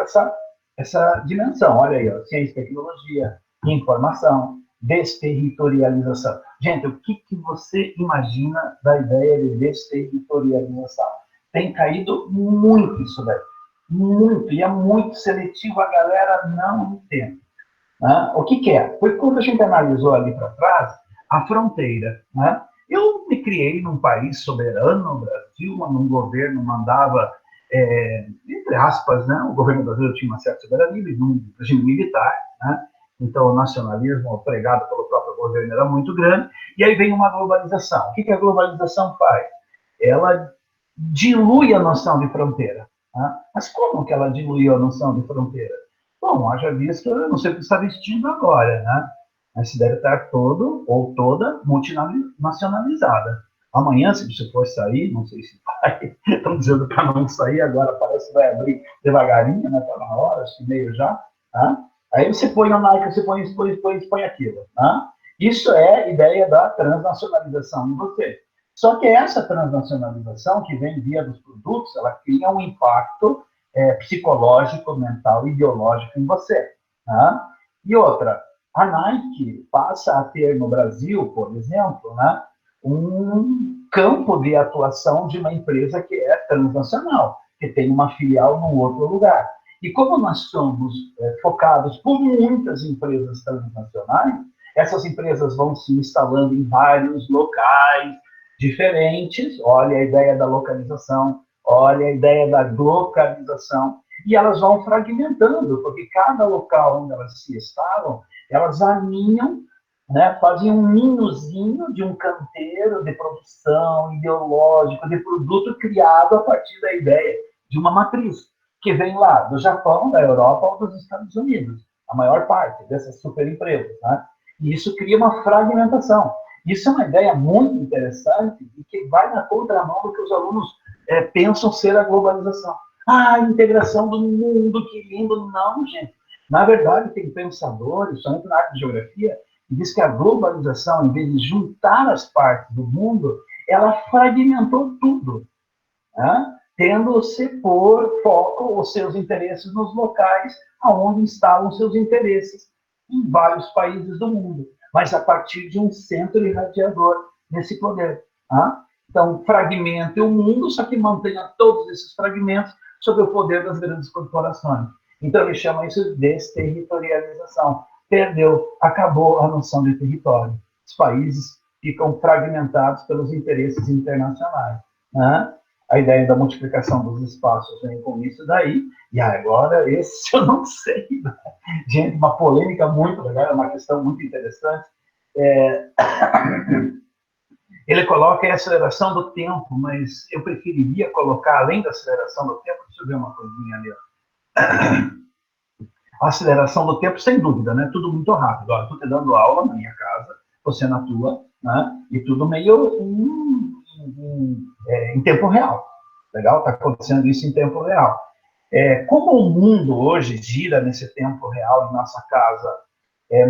essa dimensão. Olha aí, ó, ciência, tecnologia, informação, desterritorialização. Gente, o que você imagina da ideia de desterritorialização? Tem caído muito isso daí. Muito. E é muito seletivo, a galera não entende. Né? O que é? Foi quando a gente analisou ali para trás a fronteira. Né? Eu me criei num país soberano, no Brasil, num governo mandava, entre aspas, né? O governo brasileiro tinha uma certa soberania, num regime militar, né? Então o nacionalismo pregado pelo próprio governo era muito grande, e aí vem uma globalização. O que a globalização faz? Ela dilui a noção de fronteira. Né? Mas como que ela diluiu a noção de fronteira? Bom, haja visto, eu não sei o que está vestindo agora, né? Mas se deve estar todo ou toda multinacionalizada. Amanhã, se você for sair, não sei se vai, estão dizendo para não sair, agora parece que vai abrir devagarinho, né? Está na hora, acho que meio já. Tá? Aí você põe na Nike, você põe aquilo. Tá? Isso é a ideia da transnacionalização em você. Só que essa transnacionalização que vem via dos produtos, ela cria um impacto psicológico, mental, ideológico em você. Tá? E outra, a Nike passa a ter no Brasil, por exemplo, né, um campo de atuação de uma empresa que é transnacional, que tem uma filial num outro lugar. E como nós somos focados por muitas empresas transnacionais, essas empresas vão se instalando em vários locais diferentes. Olha a ideia da localização, olha a ideia da localização, e elas vão fragmentando, porque cada local onde elas se instalam, elas aninham, né, fazem um ninhozinho de um canteiro de produção ideológico, de produto criado a partir da ideia de uma matriz, que vem lá do Japão, da Europa ou dos Estados Unidos, a maior parte dessas superempresas. Né? E isso cria uma fragmentação. Isso é uma ideia muito interessante e que vai na contramão do que os alunos pensam ser a globalização. Ah, a integração do mundo, que lindo. Não, gente. Na verdade, tem pensadores, somente na arte de geografia, que diz que a globalização, em vez de juntar as partes do mundo, ela fragmentou tudo, né? Tendo-se por foco os seus interesses nos locais onde instalam seus interesses em vários países do mundo, mas a partir de um centro irradiador nesse poder. Tá? Então, fragmenta o mundo, só que mantenha todos esses fragmentos sob o poder das grandes corporações. Então, ele chama isso de desterritorialização. Perdeu, acabou a noção de território. Os países ficam fragmentados pelos interesses internacionais. Né? A ideia da multiplicação dos espaços vem com isso daí, e agora esse eu não sei. Né? Gente, uma polêmica muito legal, é uma questão muito interessante. Ele coloca a aceleração do tempo, mas eu preferiria colocar, além da aceleração do tempo, deixa eu ver uma coisinha ali. A aceleração do tempo, sem dúvida, né? Tudo muito rápido. Olha, estou te dando aula na minha casa, você na tua, né? E tudo meio em tempo real. Legal? Está acontecendo isso em tempo real. Como o mundo hoje gira nesse tempo real em nossa casa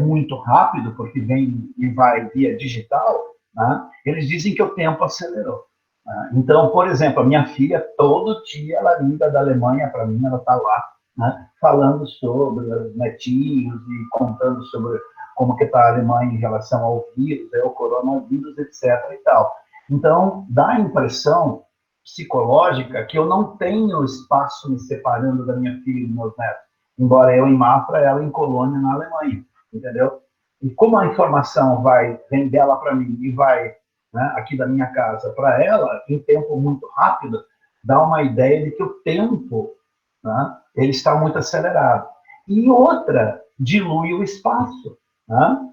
muito rápido, porque vem e vai via digital, né? Eles dizem que o tempo acelerou. Né? Então, por exemplo, a minha filha, todo dia, ela liga da Alemanha para mim, ela está lá, né? Falando sobre os netinhos e contando sobre como que está a Alemanha em relação ao vírus, ao coronavírus, etc. e tal. Então, dá a impressão psicológica que eu não tenho espaço me separando da minha filha e dos meus netos, embora eu em Mafra, ela em Colônia, na Alemanha, entendeu? E como a informação vem dela para mim e vai né, aqui da minha casa para ela, em tempo muito rápido, dá uma ideia de que o tempo, né, ele está muito acelerado. E outra, dilui o espaço. Né?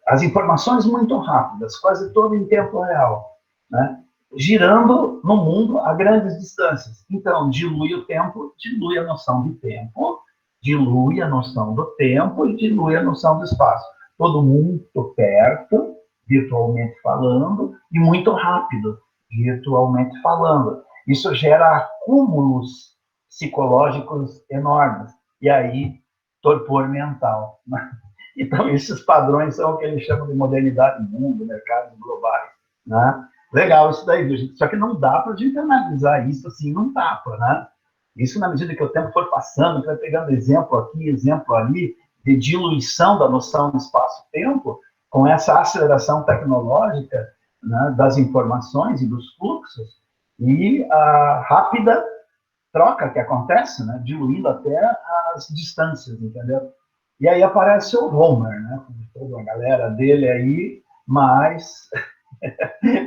As informações muito rápidas, quase todo em tempo real, né? Girando no mundo a grandes distâncias. Então, dilui o tempo, dilui a noção de tempo, dilui a noção do tempo e dilui a noção do espaço. Todo muito perto, virtualmente falando, e muito rápido, virtualmente falando. Isso gera acúmulos psicológicos enormes. E aí, torpor mental. Né? Então, esses padrões são o que eles chamam de modernidade do mundo, mercados globais. Né? Legal isso daí, viu? Só que não dá para a gente analisar isso assim num tapa, né? Isso, na medida que o tempo for passando, vai pegando exemplo aqui, exemplo ali, de diluição da noção de espaço-tempo, com essa aceleração tecnológica, né, das informações e dos fluxos, e a rápida troca que acontece, né, diluindo até as distâncias, entendeu? E aí aparece o Homer, né, com toda a galera dele aí, mas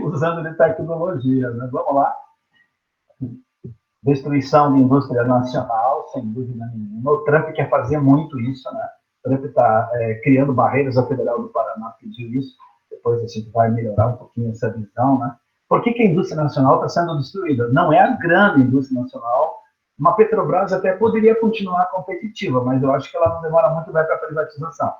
usando de tecnologia, né? Vamos lá. Destruição de indústria nacional, sem dúvida nenhuma. O Trump quer fazer muito isso, né? O Trump está criando barreiras. A Federal do Paraná pediu isso. Depois a gente vai melhorar um pouquinho essa visão, né? Por que a indústria nacional está sendo destruída? Não é a grande indústria nacional. Uma Petrobras até poderia continuar competitiva, mas eu acho que ela não demora muito, vai para a privatização.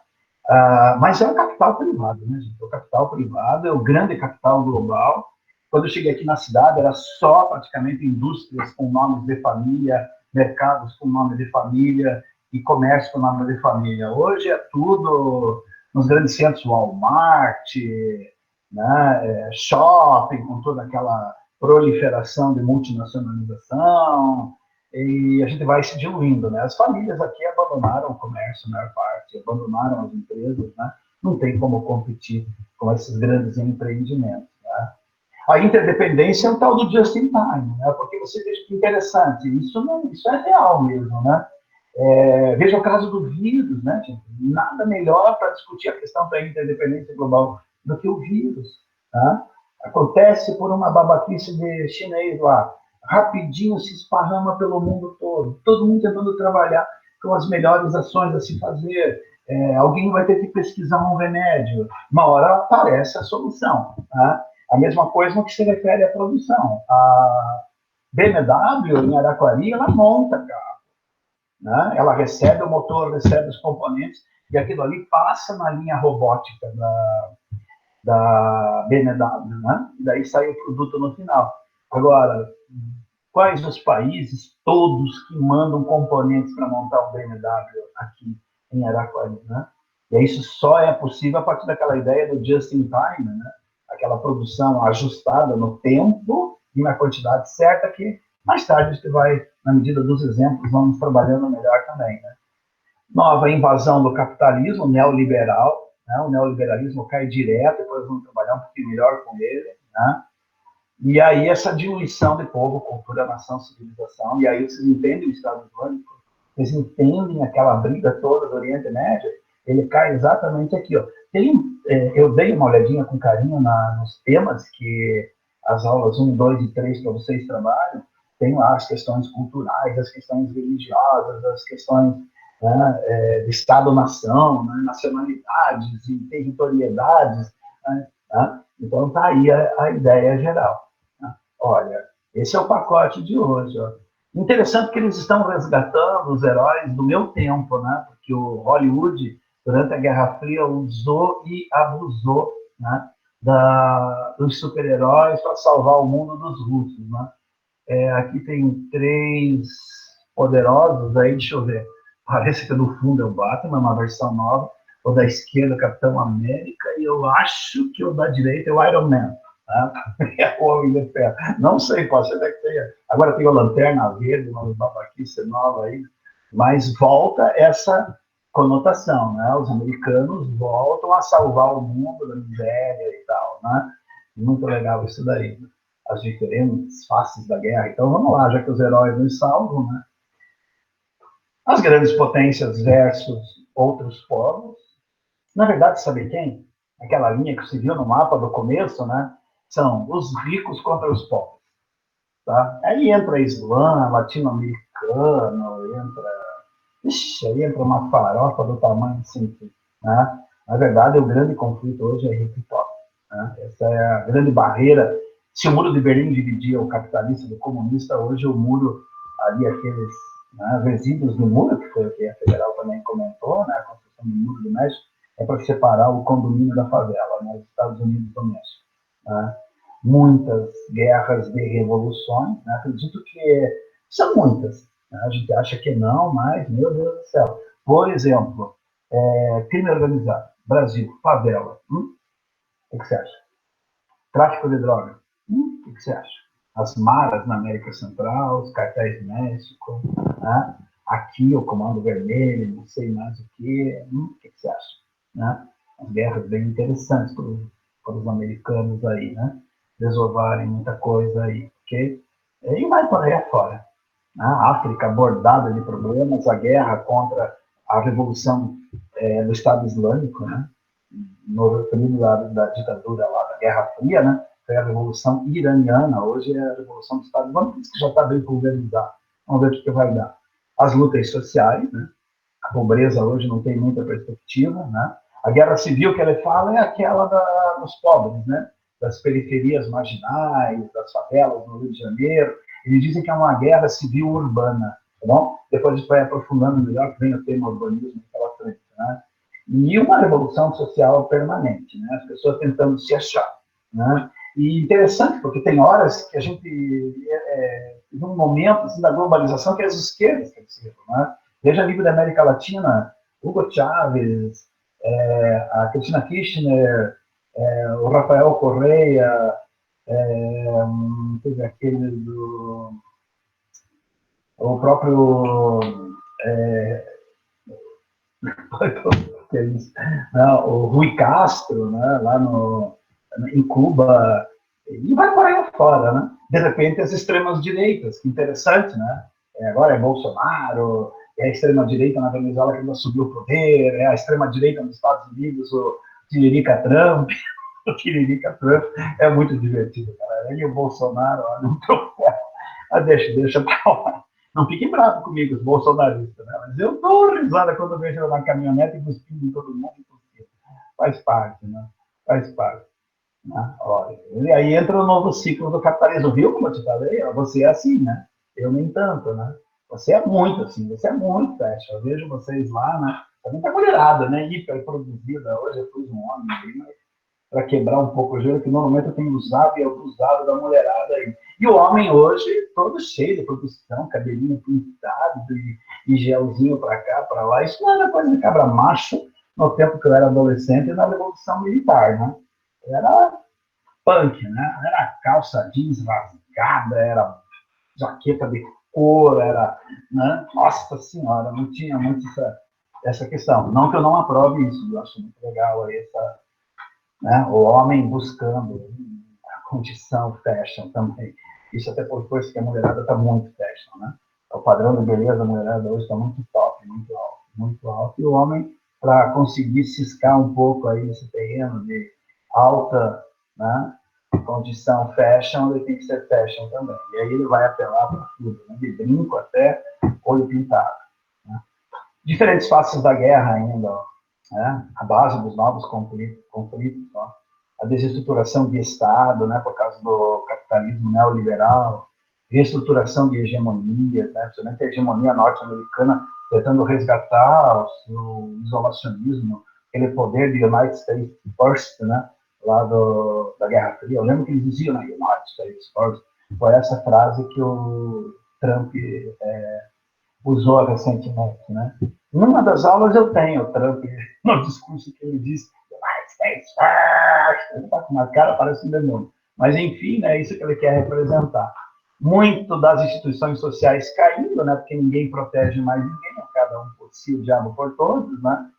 Mas é o capital privado, né, gente? O capital privado é o grande capital global. Quando eu cheguei aqui na cidade, era só praticamente indústrias com nomes de família, mercados com nome de família e comércio com nome de família. Hoje é tudo nos grandes centros, Walmart, né, shopping, com toda aquela proliferação de multinacionalização, e a gente vai se diluindo, né? As famílias aqui abandonaram o comércio, a maior parte, abandonaram as empresas, né? Não tem como competir com esses grandes empreendimentos, né? A interdependência é o tal do just in time, né? Porque você veja que interessante, isso é real mesmo, né? Veja o caso do vírus, né, gente? Nada melhor para discutir a questão da interdependência global do que o vírus, tá? Acontece por uma babaquice de chinês lá, rapidinho se esparrama pelo mundo todo mundo tentando trabalhar com as melhores ações a se fazer. Alguém vai ter que pesquisar um remédio, uma hora aparece a solução, tá? A mesma coisa no que se refere à produção. A BMW, em Araquari, ela monta carro, né? Ela recebe o motor, recebe os componentes, e aquilo ali passa na linha robótica da BMW, né? E daí sai o produto no final. Agora, quais os países todos que mandam componentes para montar um BMW aqui em Araquari, né? E isso só é possível a partir daquela ideia do just in time, né? Aquela produção ajustada no tempo e na quantidade certa, que mais tarde a gente vai, na medida dos exemplos, vamos trabalhando melhor também, né? Nova invasão do capitalismo neoliberal, né? O neoliberalismo cai direto, depois vamos trabalhar um pouquinho melhor com ele, né? E aí essa diluição de povo, cultura, nação, civilização, e aí vocês entendem o Estado Islâmico, vocês entendem aquela briga toda do Oriente Médio, ele cai exatamente aqui, ó. Eu dei uma olhadinha com carinho nos temas que as aulas 1, 2 e 3 para vocês trabalham, tem lá as questões culturais, as questões religiosas, as questões, né, de Estado-nação, né, nacionalidades e territorialidades, né? Então está aí a ideia geral. Né? Olha, esse é o pacote de hoje. Ó. Interessante que eles estão resgatando os heróis do meu tempo, né? Porque o Hollywood, durante a Guerra Fria, usou e abusou, né, dos super-heróis para salvar o mundo dos russos. Né? Aqui tem 3 poderosos, aí deixa eu ver. Parece que no fundo é o Batman, uma versão nova. O da esquerda, Capitão América, e eu acho que o da direita é o Iron Man. Tá? É o Homem de Ferro. Não sei, pode ser que tenha. Agora tem o Lanterna Verde, uma babaquice nova aí, mas volta essa conotação, né? Os americanos voltam a salvar o mundo da miséria e tal, né? Muito legal isso daí. As diferentes faces da guerra. Então vamos lá, já que os heróis nos salvam, né? As grandes potências versus outros povos. Na verdade, sabe quem? Aquela linha que se viu no mapa do começo, né? são os ricos contra os pobres. Tá? Aí entra Islã, latino-americano, aí entra uma farofa do tamanho assim. Né? Na verdade, o grande conflito hoje é rico e pobre. Né? Essa é a grande barreira. Se o muro de Berlim dividia o capitalista do comunista, hoje o muro, ali aqueles, né, resíduos do muro, que foi o que a Federal também comentou, né, a construção do muro do México, é para separar o condomínio da favela, né, os Estados Unidos do México. Né? Muitas guerras de revoluções, né? Acredito que são muitas. Né? A gente acha que não, mas, meu Deus do céu. Por exemplo, crime organizado, Brasil, favela. O que você acha? Tráfico de drogas. O que você acha? As maras na América Central, os cartéis do México, né? Aqui o Comando Vermelho, não sei mais o que. O que você acha? Né? As guerras bem interessantes para os americanos aí, né? Desovarem muita coisa aí, ok? E vai por aí afora. A África bordada de problemas, a guerra contra a revolução do Estado Islâmico, né? No período da ditadura lá, da Guerra Fria, né? Foi a Revolução Iraniana, hoje é a Revolução do Estado Islâmico, que já está bem pulverizada. Vamos ver o que vai dar. As lutas sociais, né? A pobreza hoje não tem muita perspectiva, né? A guerra civil que ele fala é aquela dos pobres, né? Das periferias marginais, das favelas no Rio de Janeiro. Eles dizem que é uma guerra civil urbana, tá bom? Depois a gente vai aprofundando melhor, que vem o tema urbanismo pela frente, né? E uma revolução social permanente, né? As pessoas tentando se achar, né? E interessante, porque tem horas que a gente tem um momento assim, da globalização que as esquerdas cresceram, né? Veja a nível da América Latina, Hugo Chávez, a Cristina Kirchner, o Rafael Correia, teve aquele do o próprio que é isso, não, o Rui Castro, né, lá em Cuba, e vai por aí fora, né? De repente as extremas direitas, que interessante, né? Agora é Bolsonaro, é a extrema direita na Venezuela que ainda subiu o poder, é a extrema direita nos Estados Unidos, o Tiririca Trump. O Tiririca Trump é muito divertido, cara. E o Bolsonaro, olha, não troféu. Deixa pra lá. Não fiquem bravos comigo, os bolsonaristas, né? Mas eu dou risada quando eu vejo ele na caminhonete e cuspindo em todo mundo. Faz parte, né? Faz parte. Né? Olha, e aí entra o novo ciclo do capitalismo. Viu como eu te falei? Você é assim, né? Eu nem tanto, né? Você é muito assim, você é muito fashion. Eu vejo vocês lá, né? Tá muita mulherada, né? Hiperproduzida. Hoje eu pus um homem aí, mas para quebrar um pouco o gelo, que normalmente eu tenho usado e abusado da mulherada aí. E o homem hoje, todo cheio de produção, cabelinho pintado e gelzinho para cá, para lá. Isso não era coisa de cabra macho no tempo que eu era adolescente e na Revolução Militar, né? Era punk, né? Era calça jeans rasgada, era jaqueta de couro, era, né? Nossa Senhora, não tinha muito essa questão. Não que eu não aprove isso, eu acho muito legal aí essa, né? O homem buscando a condição fashion também. Isso até por força que a mulherada está muito fashion, né? O padrão de beleza da mulherada hoje está muito top, muito alto, muito alto. E o homem, para conseguir ciscar um pouco aí esse terreno de alta, né, condição fashion, ele tem que ser fashion também. E aí ele vai apelar para tudo, né? De brinco até olho pintado. Né? Diferentes faces da guerra ainda, ó, né? A base dos novos conflitos ó, a desestruturação de Estado, né, por causa do capitalismo neoliberal, reestruturação de hegemonias, né, principalmente a hegemonia norte-americana tentando resgatar o isolacionismo, aquele poder de United States First, né, lá da Guerra Fria. Eu lembro que eles diziam, né, United States First. Foi essa frase que o Trump usou recentemente, né? Numa das aulas eu tenho o Trump, no discurso que ele disse, United States first, ele está com uma cara, parece um demônio. Mas, enfim, é isso que ele quer representar. Muito das instituições sociais caindo, né? Porque ninguém protege mais ninguém, cada um por si, o diabo por todos, né?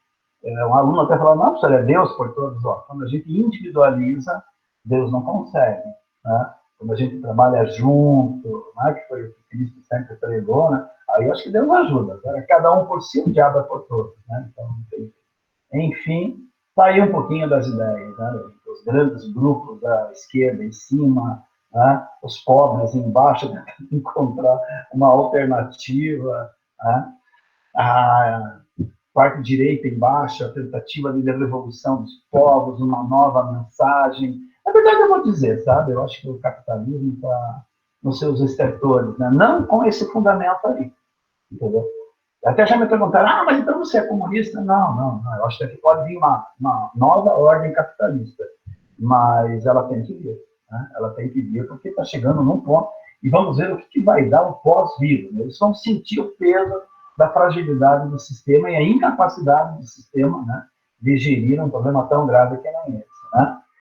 Um aluno até falou, não, professor, é Deus por todos. Ó, quando a gente individualiza, Deus não consegue, né? Quando a gente trabalha junto, né? Que foi o que Cristo sempre pregou, né? Aí eu acho que Deus ajuda. Agora, cada um por si, o diabo é por todos, né? Então, enfim, tá aí um pouquinho das ideias, né? Os grandes grupos da esquerda em cima, né? Os pobres embaixo, tentando encontrar uma alternativa, né? A parte direita embaixo, a tentativa de revolução dos povos, uma nova mensagem. Na verdade, eu vou dizer, sabe? Eu acho que o capitalismo está nos seus estertores, né? Não com esse fundamento aí, entendeu? Até já me perguntaram, mas então você é comunista? Não, não, não. Eu acho que aqui pode vir uma nova ordem capitalista, mas ela tem que vir, né? Ela tem que vir porque está chegando num ponto, e vamos ver o que vai dar o pós-vida, né? Eles vão sentir o peso da fragilidade do sistema e a incapacidade do sistema, né, de gerir um problema tão grave que é esse, né?